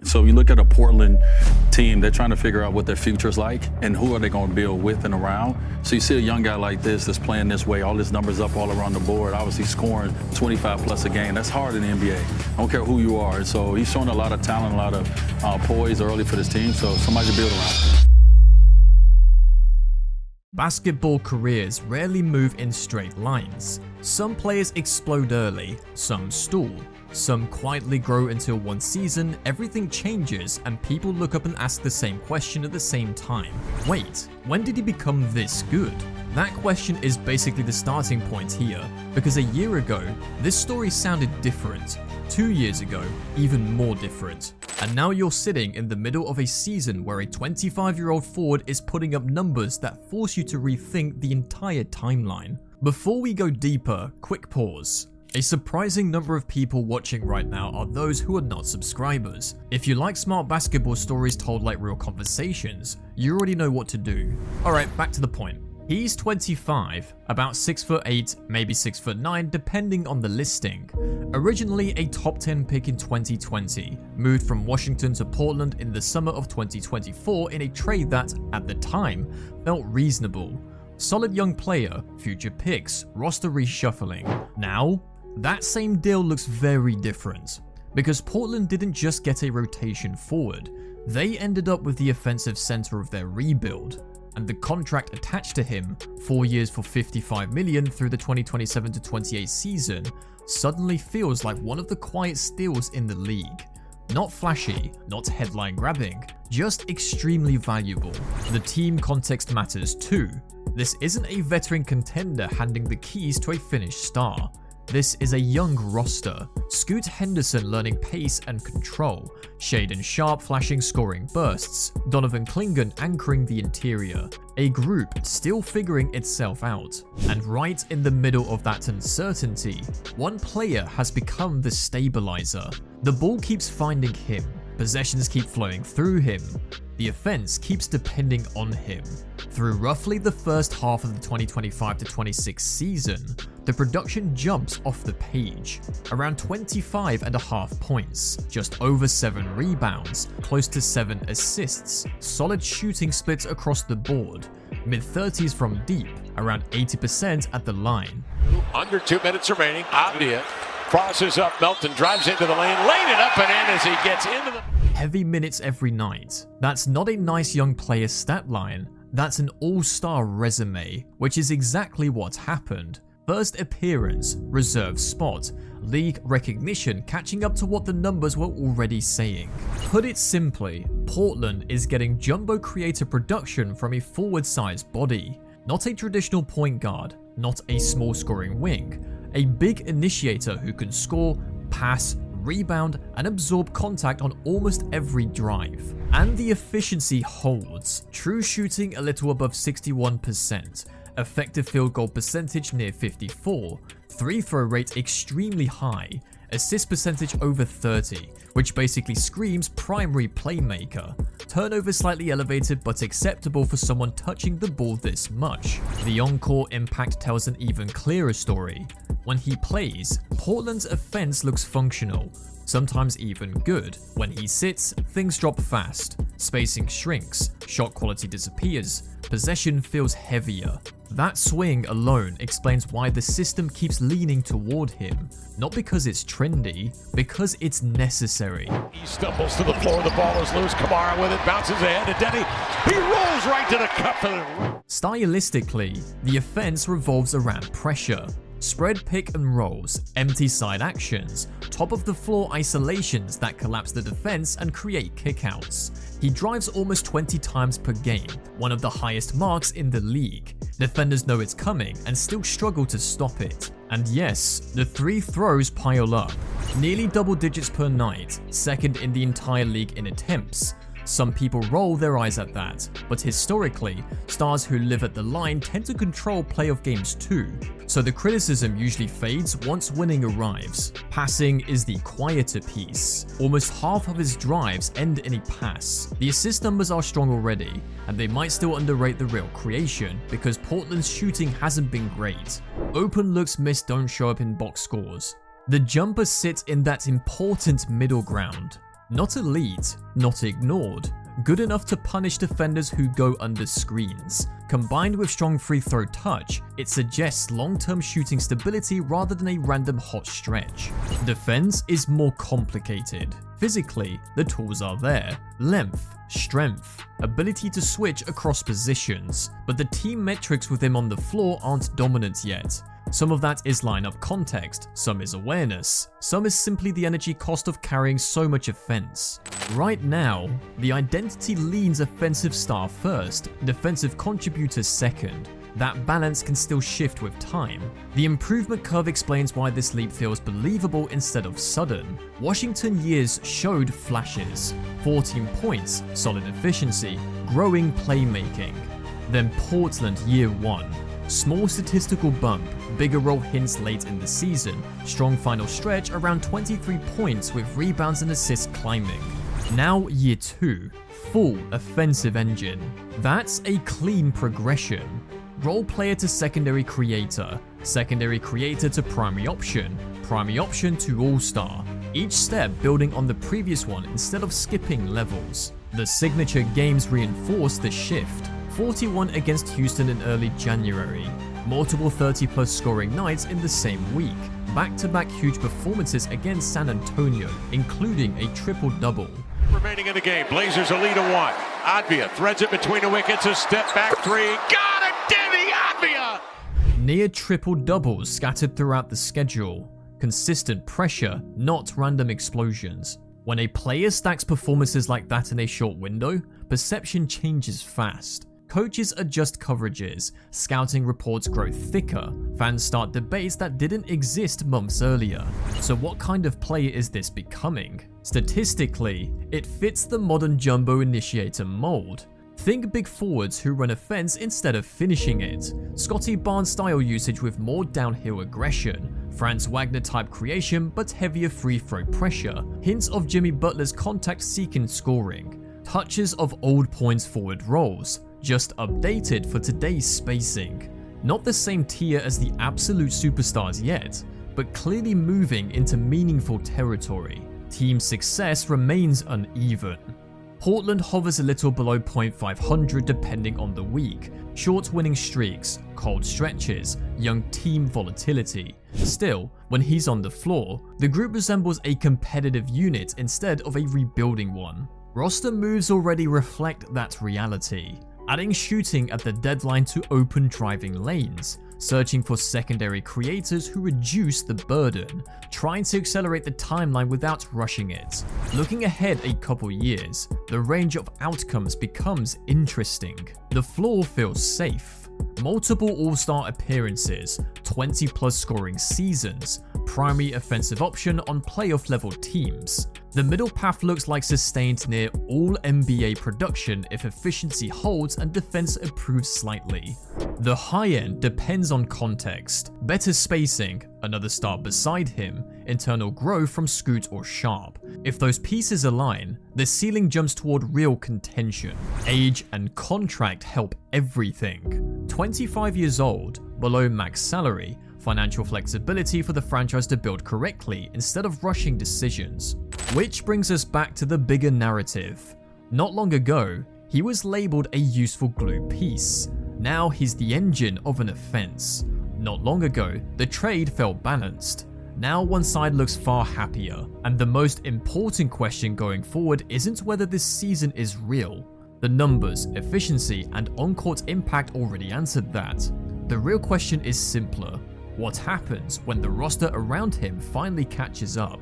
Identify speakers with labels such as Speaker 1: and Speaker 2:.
Speaker 1: So you look at a Portland team, they're trying to figure out what their future's like and who are they going to build with and around. So you see a young guy like this that's playing this way, all his numbers up all around the board, obviously scoring 25 plus a game. That's hard in the NBA. I don't care who you are. So he's showing a lot of talent, a lot of poise early for this team. So somebody to build around.
Speaker 2: Basketball careers rarely move in straight lines. Some players explode early, some stall. Some quietly grow until one season, everything changes, and people look up and ask the same question at the same time. Wait, when did he become this good? That question is basically the starting point here, because a year ago, this story sounded different. 2 years ago, even more different. And now you're sitting in the middle of a season where a 25-year-old forward is putting up numbers that force you to rethink the entire timeline. Before we go deeper, quick pause. A surprising number of people watching right now are those who are not subscribers. If you like smart basketball stories told like real conversations, you already know what to do. Alright, back to the point. He's 25, about 6'8", maybe 6'9", depending on the listing. Originally a top 10 pick in 2020, moved from Washington to Portland in the summer of 2024 in a trade that, at the time, felt reasonable. Solid young player, future picks, roster reshuffling. Now, that same deal looks very different, because Portland didn't just get a rotation forward, they ended up with the offensive center of their rebuild, and the contract attached to him, 4 years for $55 million through the 2027-28 season, suddenly feels like one of the quiet steals in the league. Not flashy, not headline grabbing, just extremely valuable. The team context matters too. This isn't a veteran contender handing the keys to a finished star. This is a young roster. Scoot Henderson learning pace and control, Shaedon Sharpe flashing scoring bursts, Donovan Clingan anchoring the interior. A group still figuring itself out. And right in the middle of that uncertainty, one player has become the stabilizer. The ball keeps finding him, possessions keep flowing through him, the offense keeps depending on him. Through roughly the first half of the 2025-26 season, the production jumps off the page. Around 25.5 points, just over 7 rebounds, close to 7 assists, solid shooting splits across the board, mid-30s from deep, around 80% at the line.
Speaker 3: Under 2 minutes remaining, Avdija crosses up, Melton drives into the lane, laid it up and in as he gets into the...
Speaker 2: Heavy minutes every night. That's not a nice young player stat line, that's an all-star resume, which is exactly what happened. First appearance, reserve spot, league recognition catching up to what the numbers were already saying. Put it simply, Portland is getting jumbo creator production from a forward-sized body. Not a traditional point guard, not a small scoring wing. A big initiator who can score, pass, rebound, and absorb contact on almost every drive. And the efficiency holds. True shooting a little above 61%. Effective field goal percentage near 54, free throw rate extremely high, assist percentage over 30, which basically screams primary playmaker. Turnover slightly elevated but acceptable for someone touching the ball this much. The on-court impact tells an even clearer story. When he plays, Portland's offense looks functional, sometimes even good. When he sits, things drop fast, spacing shrinks, shot quality disappears, possession feels heavier. That swing alone explains why the system keeps leaning toward him. Not because it's trendy, because it's necessary.
Speaker 3: He stumbles to the floor, the ball is loose, Kamara with it, bounces ahead to Deni, he rolls right to the cup for the...
Speaker 2: Stylistically, the offense revolves around pressure. Spread pick and rolls, empty side actions, top of the floor isolations that collapse the defense and create kickouts. He drives almost 20 times per game, one of the highest marks in the league. Defenders know it's coming and still struggle to stop it. And yes, the 3 throws pile up. Nearly double digits per night, second in the entire league in attempts. Some people roll their eyes at that, but historically, stars who live at the line tend to control playoff games too, so the criticism usually fades once winning arrives. Passing is the quieter piece. Almost half of his drives end in a pass. The assist numbers are strong already, and they might still underrate the real creation because Portland's shooting hasn't been great. Open looks missed don't show up in box scores. The jumper sits in that important middle ground. Not elite, not ignored, good enough to punish defenders who go under screens. Combined with strong free throw touch, it suggests long-term shooting stability rather than a random hot stretch. Defense is more complicated. Physically, the tools are there: length, strength, ability to switch across positions, but the team metrics with him on the floor aren't dominant yet. Some of that is lineup context, some is awareness, some is simply the energy cost of carrying so much offense. Right now, the identity leans offensive star first, defensive contributor second. That balance can still shift with time. The improvement curve explains why this leap feels believable instead of sudden. Washington years showed flashes: 14 points, solid efficiency, growing playmaking. Then Portland year 1. Small statistical bump, bigger role hints late in the season, strong final stretch around 23 points with rebounds and assists climbing. Now year 2, full offensive engine. That's a clean progression. Role player to secondary creator to primary option to all-star. Each step building on the previous one instead of skipping levels. The signature games reinforce the shift. 41 against Houston in early January, multiple 30-plus scoring nights in the same week, back-to-back huge performances against San Antonio, including a triple-double.
Speaker 3: Remaining in the game, Blazers a lead of 1. Avdija threads it between the wickets, a step back three, got it, Deni Avdija!
Speaker 2: Near triple-doubles scattered throughout the schedule. Consistent pressure, not random explosions. When a player stacks performances like that in a short window, perception changes fast. Coaches adjust coverages, scouting reports grow thicker, fans start debates that didn't exist months earlier. So what kind of player is this becoming? Statistically, it fits the modern jumbo initiator mold. Think big forwards who run offense instead of finishing it. Scotty Barnes style usage with more downhill aggression. Franz Wagner type creation but heavier free throw pressure. Hints of Jimmy Butler's contact seeking scoring. Touches of old points forward roles, just updated for today's spacing. Not the same tier as the absolute superstars yet, but clearly moving into meaningful territory. Team success remains uneven. Portland hovers a little below .500 depending on the week. Short winning streaks, cold stretches, young team volatility. Still, when he's on the floor, the group resembles a competitive unit instead of a rebuilding one. Roster moves already reflect that reality. Adding shooting at the deadline to open driving lanes, searching for secondary creators who reduce the burden, trying to accelerate the timeline without rushing it. Looking ahead a couple years, the range of outcomes becomes interesting. The floor feels safe. Multiple all-star appearances, 20+ scoring seasons, primary offensive option on playoff level teams. The middle path looks like sustained near all NBA production if efficiency holds and defense improves slightly. The high end depends on context, better spacing, another star beside him, internal growth from Scoot or Sharp. If those pieces align, the ceiling jumps toward real contention. Age and contract help everything. 25 years old, below max salary, financial flexibility for the franchise to build correctly instead of rushing decisions. Which brings us back to the bigger narrative. Not long ago, he was labeled a useful glue piece. Now he's the engine of an offense. Not long ago, the trade felt balanced. Now one side looks far happier, and the most important question going forward isn't whether this season is real. The numbers, efficiency, and on-court impact already answered that. The real question is simpler. What happens when the roster around him finally catches up?